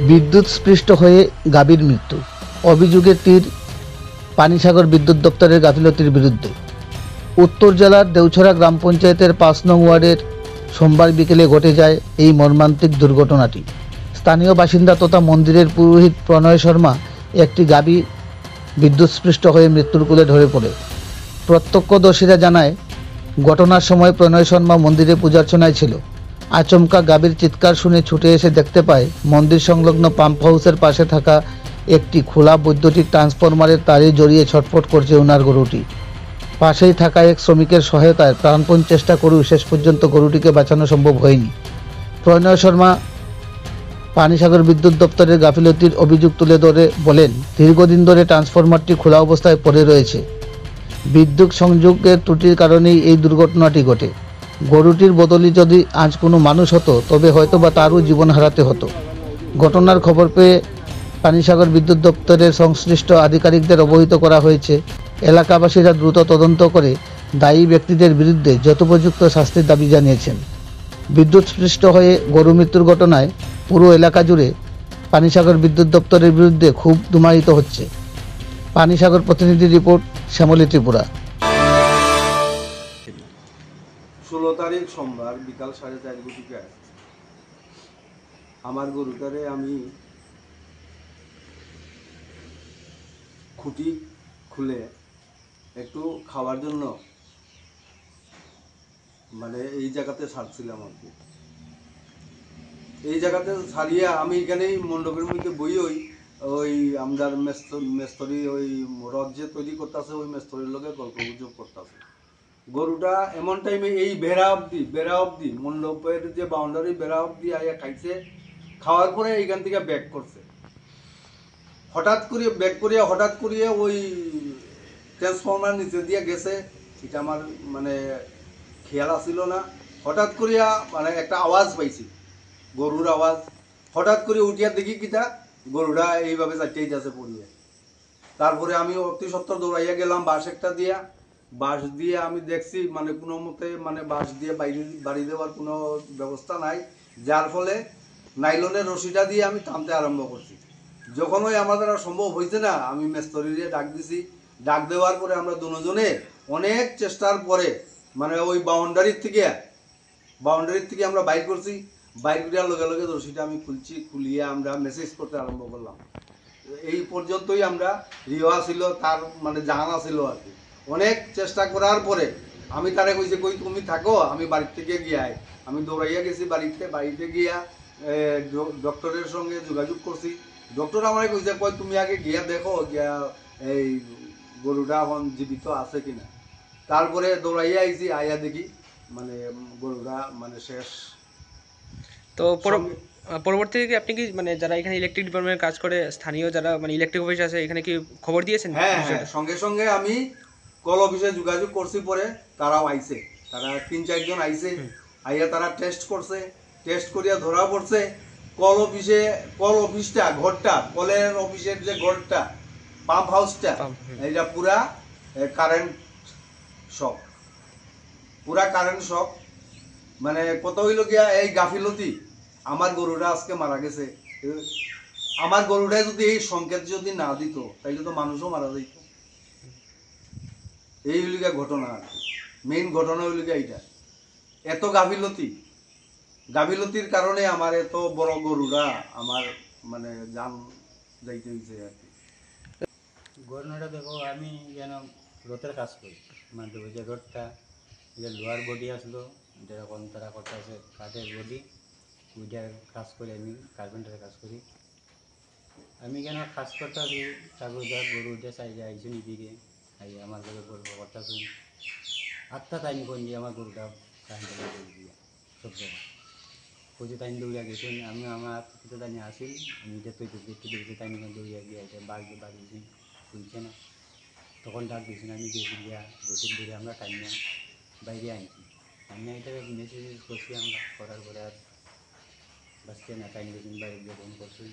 বিদ্যুৎস্পৃষ্ট হয়ে গাভীর মৃত্যু, অভিযোগের তীর পানিসাগর বিদ্যুৎ দপ্তরের গাফিলতির বিরুদ্ধে। উত্তর জেলার দেউছড়া গ্রাম পঞ্চায়েতের ৫ নং ওয়ার্ডের সোমবার বিকেলে ঘটে যায় এই মর্মান্তিক দুর্ঘটনাটি। স্থানীয় বাসিন্দা তথা মন্দিরের পুরোহিত প্রণয় শর্মা একটি গাভী বিদ্যুৎস্পৃষ্ট হয়ে মৃত্যুর কোলে ঢলে পড়ে। প্রত্যক্ষদর্শীরা জানায়, ঘটনার সময় প্রণয় শর্মা মন্দিরে পূজার্চনায় ছিল। আচমকা গাভীর চিৎকার শুনে ছুটে এসে দেখতে পায় মন্দির সংলগ্ন পাম্প হাউসের পাশে থাকা একটি খোলা বৈদ্যুতিক ট্রান্সফরমারের তারে জড়িয়ে ছটফট করছে ওনার গরুটি। পাশেই থাকা এক শ্রমিকের সহায়তায় প্রাণপণ চেষ্টা করেও শেষ পর্যন্ত গরুটিকে বাঁচানো সম্ভব হয়নি। প্রণয় শর্মা পানিসাগর বিদ্যুৎ দপ্তরের গাফিলতির অভিযোগ তুলে ধরে বলেন, দীর্ঘদিন ধরে ট্রান্সফরমারটি খোলা অবস্থায় পড়ে রয়েছে। বিদ্যুৎ সংযোগের ত্রুটির কারণেই এই দুর্ঘটনাটি ঘটে। গরুটির বদলে যদি আজ কোনো মানুষ হতো তবে হয়তোবা তারও জীবন হারাতে হতো। ঘটনার খবর পেয়ে পানিসাগর বিদ্যুৎ দপ্তরের সংশ্লিষ্ট আধিকারিকদের অবহিত করা হয়েছে। এলাকাবাসীরা দ্রুত তদন্ত করে দায়ী ব্যক্তিদের বিরুদ্ধে যথোপযুক্ত শাস্তির দাবি জানিয়েছেন। বিদ্যুৎস্পৃষ্ট হয়ে গরু মৃত্যুর ঘটনায় পুরো এলাকা জুড়ে পানিসাগর বিদ্যুৎ দপ্তরের বিরুদ্ধে ক্ষোভ ধুমায়িত হচ্ছে। পানিসাগর প্রতিনিধি রিপোর্ট, শ্যামলী ত্রিপুরা। 16 তারিখ সোমবার বিকাল 4:30 ঘটিকায় আমার গরুটারে আমি খুঁটি খুলে একটু খাওয়ার জন্য মানে এই জায়গাতে ছাড়ছিলাম আর কি। এই জায়গাতে ছাড়িয়ে আমি এখানেই মণ্ডপের মধ্যে বই ওই আমাদের মেস্তরি ওই রথ যে তৈরি করতেছে ওই মেস্তরির লোকে গল্প গুজব করতেছে। গরুটা এমন টাইমে এই বেড়া অব্দি মণ্ডপের যে বাউন্ডারি বেড়া অব্দি আইয়া খাইছে। খাওয়ার পরে এইখান থেকে ব্যাক করছে। হঠাৎ করিয়া ওই ট্রান্সফরমার নিচে দিয়ে গেছে, এটা আমার মানে খেয়াল আসিল না। হঠাৎ করিয়া মানে একটা আওয়াজ পাইছি, গরুর আওয়াজ। হঠাৎ করে উঠিয়া দেখি কিটা গরুটা এইভাবে চারটেই যাচ্ছে পড়িয়ে। তারপরে আমি অতি সত্বর দৌড়াইয়া গেলাম বাঁশ দিয়ে আমি দেখছি মানে কোনো মতে মানে বাঁশ দিয়ে বাড়ি দেওয়ার কোনো ব্যবস্থা নাই, যার ফলে নাইলনের রশিটা দিয়ে আমি টানতে আরম্ভ করছি। যখন ওই আমাদের আর সম্ভব হয়েছে না, আমি মেস্তরিরে ডাক দিছি। ডাক দেওয়ার পরে আমরা দুজনে অনেক চেষ্টার পরে মানে ওই বাউন্ডারির থেকে আমরা বাইর করছি। বাইর করার লগে লগে রশিটা আমি খুলিয়ে আমরা মেসেজ করতে আরম্ভ করলাম। এই পর্যন্তই আমরা রিওয়া ছিল, তার মানে জানা ছিল আর কি। অনেক চেষ্টা করার পরে আমি তারে কইছে, কই তুমি থাকো, আমি বাড়ির থেকে গিয়ে আমি দৌড়াইয়া গেছি বাড়িতে গিয়া ডক্টরের সঙ্গে যোগাযোগ করছি। ডক্টর আমাকে কইছে, কই তুমি আগে গিয়া দেখো গিয়া এই গরুটা এখন জীবিত আছে কিনা। তারপরে দৌড়াইয়া আইছি, আইয়া দেখি মানে গরুটা মানে শেষ। তো পরবর্তীতে আপনি কি মানে যারা এখানে ইলেকট্রিক ডিপার্টমেন্টে কাজ করে স্থানীয় যারা মানে ইলেকট্রিক অফিস আছে এখানে কি খবর দিয়েছেন? হ্যাঁ, সঙ্গে সঙ্গে আমি কল অফিসে যোগাযোগ করছি। পরে তারাও আইছে, তারা 3-4 জন আইছে। আইয়া তারা টেস্ট করছে, টেস্ট করিয়া ধরা পড়ছে কল অফিসটা ঘরটা, কলের অফিসের যে ঘরটা পাম্প হাউসটা এটা পুরা কারেন্ট শক। মানে কত হইল গিয়া এই গাফিলতি, আমার গরুটা আজকে মারা গেছে। আমার গরুটাই যদি এই সংকেত যদি না দিত তাইলে তো মানুষও মারা যাইত। এই হইল গিয়া ঘটনা আর কি। মেইন ঘটনা হইল গিয়া এইটা, এত গাফিলতির কারণে আমার এত বড় গরুরা আমার মানে জান যাইতে হয়েছে আর কি। ঘটনাটা দেখো, আমি যেন রথের কাজ করি, মানে ওই যে রথটা যে লোহার বডি আসলো, যেরকম তারা করতে আছে কাঠের বডি, ওইটার কাজ করি, আমি কার্পেন্টারের কাজ করি। আমি কেন কাজ করতে আসি, গরু উঠে চাই যে আইসুন এদিকে আমার গরু গল্প করতে আসুন। 8টা টাইম কোন দিয়ে আমার গরুটা কারেন্টের করে দিয়ে সব জায়গায় খুঁজে টাইম দৌড়িয়া গেছেন। আমি আমার কিছু টাইমে আসি, আমি যে তুই দেখতে টাইম দৌড়িয়া গিয়ে বাড়িয়েছি শুনছে না, তখন ডাক দিয়েছেন। আমি গেছি গিয়া রসিদ ধরে আমরা টাইম বাইরে আনছি। আমি এটা মেসেজ করছি, আমরা করার পরে আর বাঁচতে না টাইম দিয়েছেন বাইরে গিয়ে ফোন করছি।